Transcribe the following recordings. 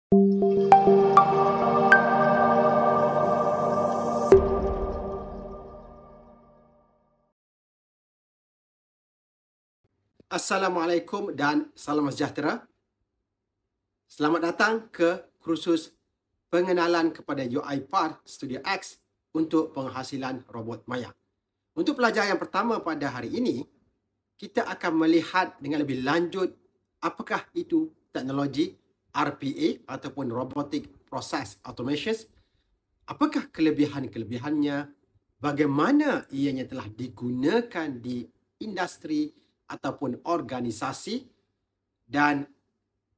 Assalamualaikum dan salam sejahtera. Selamat datang ke kursus pengenalan kepada UiPath Studio X untuk penghasilan robot maya. Untuk pelajaran yang pertama pada hari ini, kita akan melihat dengan lebih lanjut apakah itu teknologi RPA ataupun Robotic Process Automation, apakah kelebihan-kelebihannya, bagaimana ianya telah digunakan di industri ataupun organisasi, dan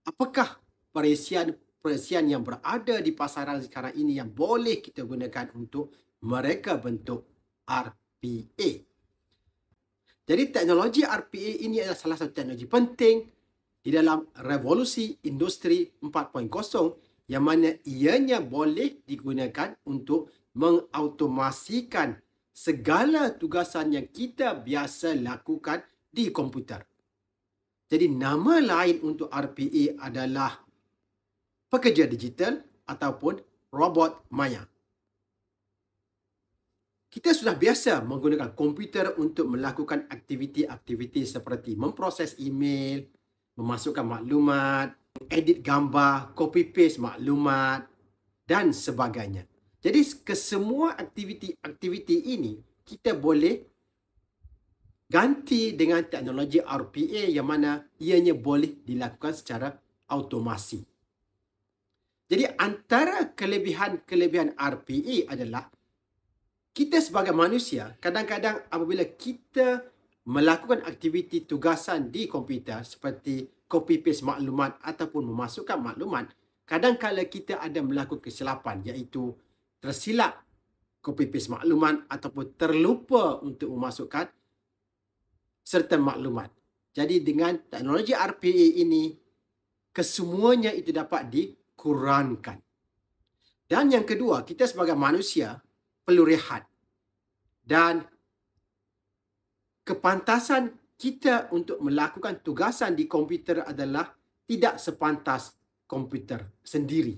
apakah perisian yang berada di pasaran sekarang ini yang boleh kita gunakan untuk mereka bentuk RPA. Jadi teknologi RPA ini adalah salah satu teknologi penting di dalam revolusi industri 4.0 yang mana ianya boleh digunakan untuk mengautomasikan segala tugasan yang kita biasa lakukan di komputer. Jadi nama lain untuk RPA adalah pekerja digital ataupun robot maya. Kita sudah biasa menggunakan komputer untuk melakukan aktiviti-aktiviti seperti memproses email, memasukkan maklumat, edit gambar, copy-paste maklumat dan sebagainya. Jadi kesemua aktiviti-aktiviti ini kita boleh ganti dengan teknologi RPA yang mana ianya boleh dilakukan secara automasi. Jadi antara kelebihan RPA adalah kita sebagai manusia, kadang-kadang apabila kita melakukan aktiviti tugasan di komputer seperti copy-paste maklumat ataupun memasukkan maklumat, kadang-kadang kita ada melakukan kesilapan iaitu tersilap copy-paste maklumat ataupun terlupa untuk memasukkan serta maklumat. Jadi dengan teknologi RPA ini, kesemuanya itu dapat dikurangkan. Dan yang kedua, kita sebagai manusia perlu rehat. Dan kepantasan kita untuk melakukan tugasan di komputer adalah tidak sepantas komputer sendiri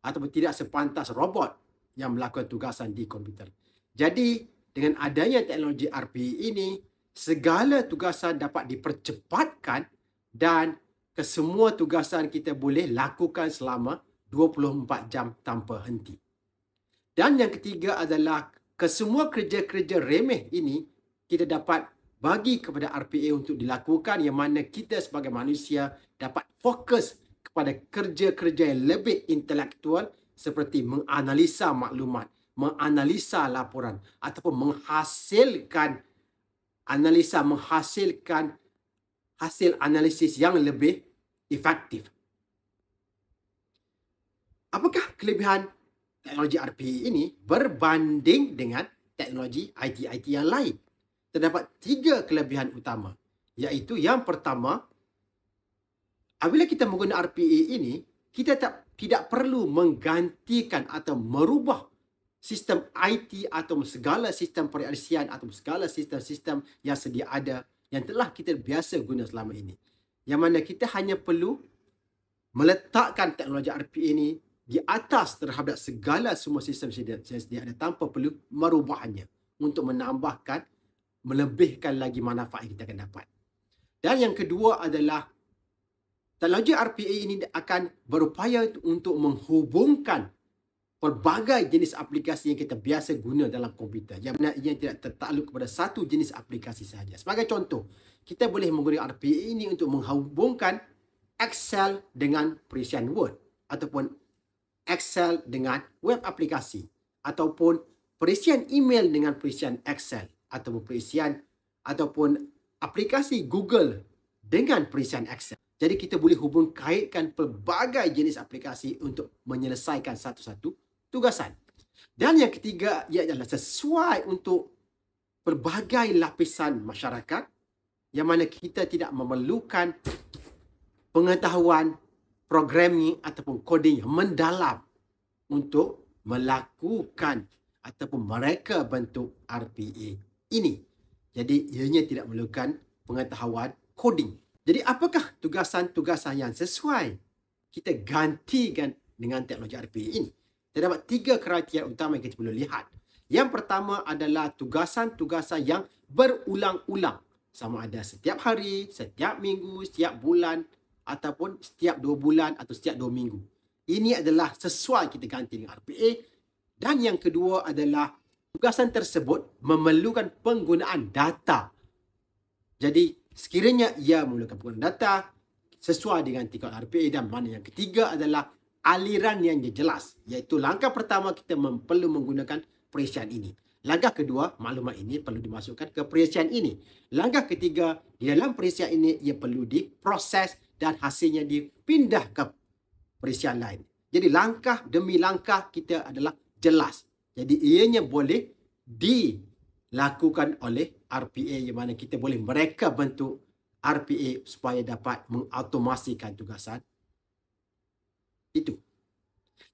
ataupun tidak sepantas robot yang melakukan tugasan di komputer. Jadi dengan adanya teknologi RPA ini, segala tugasan dapat dipercepatkan dan kesemua tugasan kita boleh lakukan selama 24 jam tanpa henti. Dan yang ketiga adalah kesemua kerja-kerja remeh ini kita dapat bagi kepada RPA untuk dilakukan yang mana kita sebagai manusia dapat fokus kepada kerja-kerja yang lebih intelektual seperti menganalisa maklumat, menganalisa laporan ataupun menghasilkan hasil analisis yang lebih efektif. Apakah kelebihan teknologi RPA ini berbanding dengan teknologi IT yang lain? Terdapat 3 kelebihan utama, iaitu yang pertama, apabila kita menggunakan RPA ini, kita tidak perlu menggantikan atau merubah sistem IT atau segala sistem perisian atau segala sistem-sistem yang sedia ada yang telah kita biasa guna selama ini. Yang mana kita hanya perlu meletakkan teknologi RPA ini di atas terhadap segala semua sistem yang sedia ada tanpa perlu merubahnya untuk menambahkan, melebihkan lagi manfaat yang kita akan dapat. Dan yang kedua adalah teknologi RPA ini akan berupaya untuk menghubungkan pelbagai jenis aplikasi yang kita biasa guna dalam komputer yang mana ia tidak tertakluk kepada satu jenis aplikasi sahaja. Sebagai contoh, kita boleh menggunakan RPA ini untuk menghubungkan Excel dengan perisian Word ataupun Excel dengan web aplikasi ataupun perisian email dengan perisian Excel ataupun aplikasi Google dengan perisian Excel. Jadi kita boleh kaitkan pelbagai jenis aplikasi untuk menyelesaikan satu-satu tugasan. Dan yang ketiga, ia adalah sesuai untuk pelbagai lapisan masyarakat yang mana kita tidak memerlukan pengetahuan programming ataupun coding yang mendalam untuk melakukan ataupun mereka bentuk RPA ini. Jadi ianya tidak memerlukan pengetahuan coding. Jadi apakah tugasan-tugasan yang sesuai? Kita gantikan dengan teknologi RPA ini. Terdapat 3 kriteria utama yang kita perlu lihat. Yang pertama adalah tugasan-tugasan yang berulang-ulang. Sama ada setiap hari, setiap minggu, setiap bulan, ataupun setiap 2 bulan atau setiap 2 minggu. Ini adalah sesuai kita ganti dengan RPA. Dan yang kedua adalah tugasan tersebut memerlukan penggunaan data. Jadi sekiranya ia memerlukan penggunaan data sesuai dengan tikar RPA. Dan mana yang ketiga adalah aliran yang jelas. Iaitu langkah pertama kita perlu menggunakan perincian ini. Langkah kedua, maklumat ini perlu dimasukkan ke perincian ini. Langkah ketiga, di dalam perincian ini ia perlu diproses dan hasilnya dipindah ke perincian lain. Jadi langkah demi langkah kita adalah jelas. Jadi ianya boleh dilakukan oleh RPA, yang mana kita boleh mereka bentuk RPA supaya dapat mengautomasikan tugasan itu.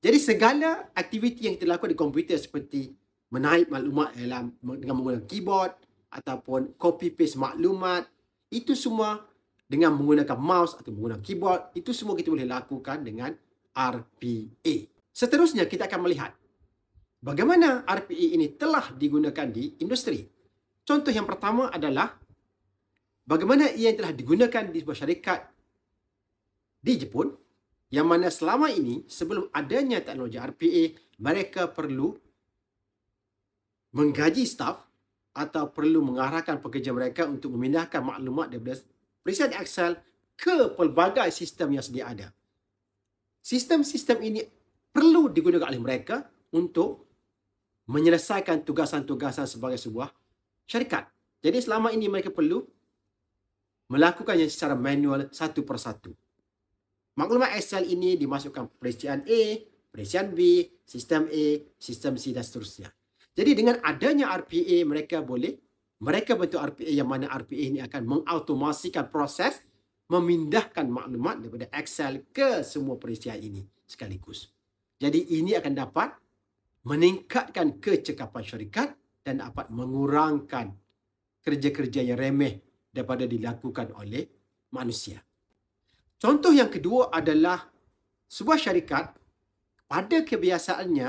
Jadi segala aktiviti yang kita lakukan di komputer seperti menaip maklumat dengan menggunakan keyboard ataupun copy paste maklumat, itu semua dengan menggunakan mouse atau menggunakan keyboard, itu semua kita boleh lakukan dengan RPA. Seterusnya kita akan melihat bagaimana RPA ini telah digunakan di industri. Contoh yang pertama adalah bagaimana ia telah digunakan di sebuah syarikat di Jepun, yang mana selama ini sebelum adanya teknologi RPA, mereka perlu menggaji staf atau perlu mengarahkan pekerja mereka untuk memindahkan maklumat daripada perincian Excel ke pelbagai sistem yang sedia ada. Sistem-sistem ini perlu digunakan oleh mereka untuk menyelesaikan tugasan-tugasan sebagai sebuah syarikat. Jadi selama ini mereka perlu melakukannya secara manual satu persatu. Maklumat Excel ini dimasukkan perincian A, perincian B, sistem A, sistem C dan seterusnya. Jadi dengan adanya RPA, mereka bentuk RPA yang mana RPA ini akan mengautomasikan proses memindahkan maklumat daripada Excel ke semua perincian ini sekaligus. Jadi ini akan dapat meningkatkan kecekapan syarikat dan dapat mengurangkan kerja-kerja yang remeh daripada dilakukan oleh manusia. Contoh yang kedua adalah sebuah syarikat pada kebiasaannya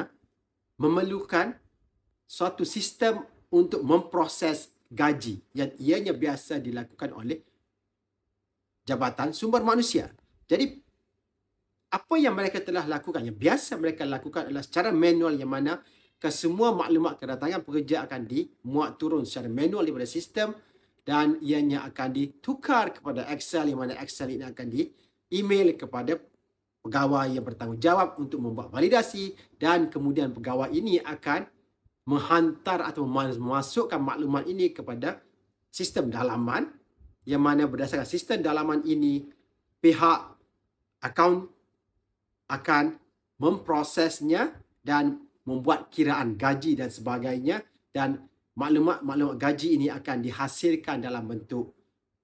memerlukan suatu sistem untuk memproses gaji yang ianya biasa dilakukan oleh Jabatan Sumber Manusia. Jadi apa yang mereka telah lakukan, yang biasa mereka lakukan adalah secara manual, yang mana kesemua maklumat kedatangan pekerja akan dimuat turun secara manual daripada sistem dan ianya akan ditukar kepada Excel, yang mana Excel ini akan di-email kepada pegawai yang bertanggungjawab untuk membuat validasi, dan kemudian pegawai ini akan menghantar atau memasukkan maklumat ini kepada sistem dalaman, yang mana berdasarkan sistem dalaman ini pihak akaun akan memprosesnya dan membuat kiraan gaji dan sebagainya, dan maklumat gaji ini akan dihasilkan dalam bentuk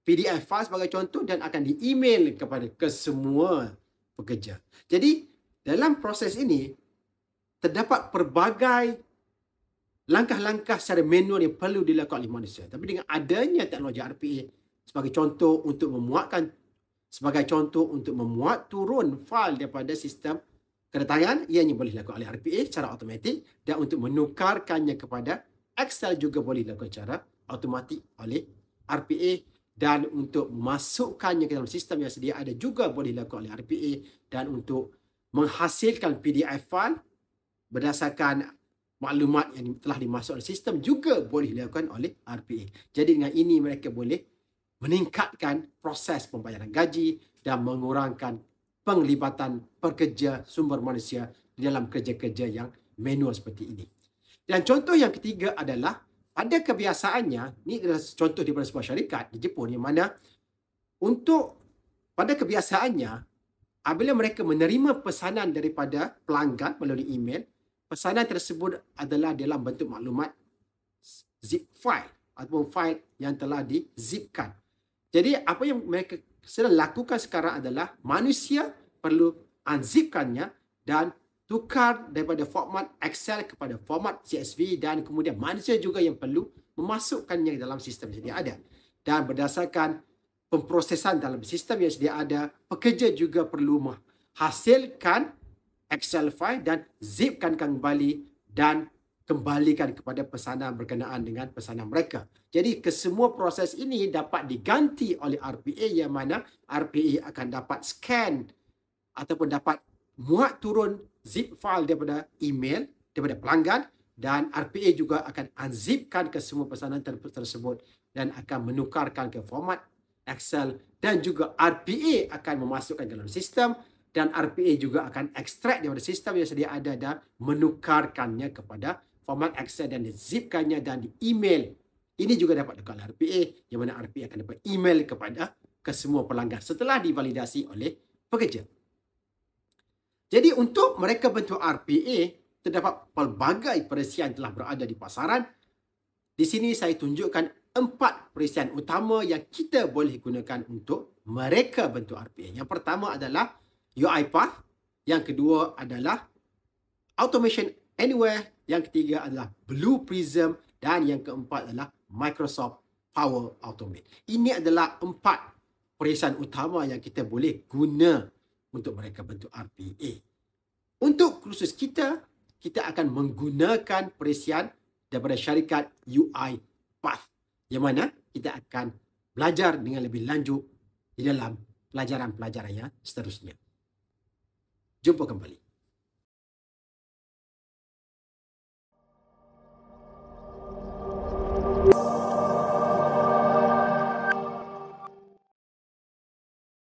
PDF file sebagai contoh dan akan di-email kepada kesemua pekerja. Jadi dalam proses ini terdapat pelbagai langkah-langkah secara manual yang perlu dilakukan oleh manusia. Tapi dengan adanya teknologi RPA sebagai contoh untuk memuat turun fail daripada sistem kedatangan, ianya boleh dilakukan oleh RPA secara automatik, dan untuk menukarkannya kepada Excel juga boleh dilakukan secara automatik oleh RPA, dan untuk memasukkannya ke dalam sistem yang sedia ada juga boleh dilakukan oleh RPA, dan untuk menghasilkan PDF file berdasarkan maklumat yang telah dimasukkan oleh sistem juga boleh dilakukan oleh RPA. Jadi dengan ini mereka boleh meningkatkan proses pembayaran gaji dan mengurangkan penglibatan pekerja sumber manusia di dalam kerja-kerja yang manual seperti ini. Dan contoh yang ketiga adalah pada kebiasaannya, ini adalah contoh daripada sebuah syarikat di Jepun, yang mana pada kebiasaannya apabila mereka menerima pesanan daripada pelanggan melalui email, pesanan tersebut adalah dalam bentuk maklumat zip file ataupun file yang telah di-zipkan. Jadi apa yang mereka sedang lakukan sekarang adalah manusia perlu unzipkannya dan tukar daripada format Excel kepada format CSV, dan kemudian manusia juga yang perlu memasukkannya dalam sistem yang sedia ada. Dan berdasarkan pemprosesan dalam sistem yang sedia ada, pekerja juga perlu menghasilkan Excel file dan zipkan kembali dan kembalikan kepada pesanan berkenaan dengan pesanan mereka. Jadi kesemua proses ini dapat diganti oleh RPA, yang mana RPA akan dapat scan ataupun dapat muat turun zip file daripada email, daripada pelanggan, dan RPA juga akan unzipkan kesemua pesanan tersebut dan akan menukarkan ke format Excel, dan juga RPA akan memasukkan ke dalam sistem, dan RPA juga akan ekstrak daripada sistem yang sedia ada dan menukarkannya kepada format Excel dan dizipkannya dan di email. Ini juga dapat dilakukan oleh RPA, yang mana RPA akan dapat email kepada kesemua pelanggan setelah divalidasi oleh pekerja. Jadi untuk mereka bentuk RPA, terdapat pelbagai perisian telah berada di pasaran. Di sini saya tunjukkan 4 perisian utama yang kita boleh gunakan untuk mereka bentuk RPA. Yang pertama adalah UiPath, yang kedua adalah Automation Anywhere, yang ketiga adalah Blue Prism, dan yang keempat adalah Microsoft Power Automate. Ini adalah 4 perisian utama yang kita boleh guna untuk mereka bentuk RPA. Untuk kursus kita akan menggunakan perisian daripada syarikat UiPath, yang mana kita akan belajar dengan lebih lanjut di dalam pelajaran-pelajaran yang seterusnya. Jumpa kembali.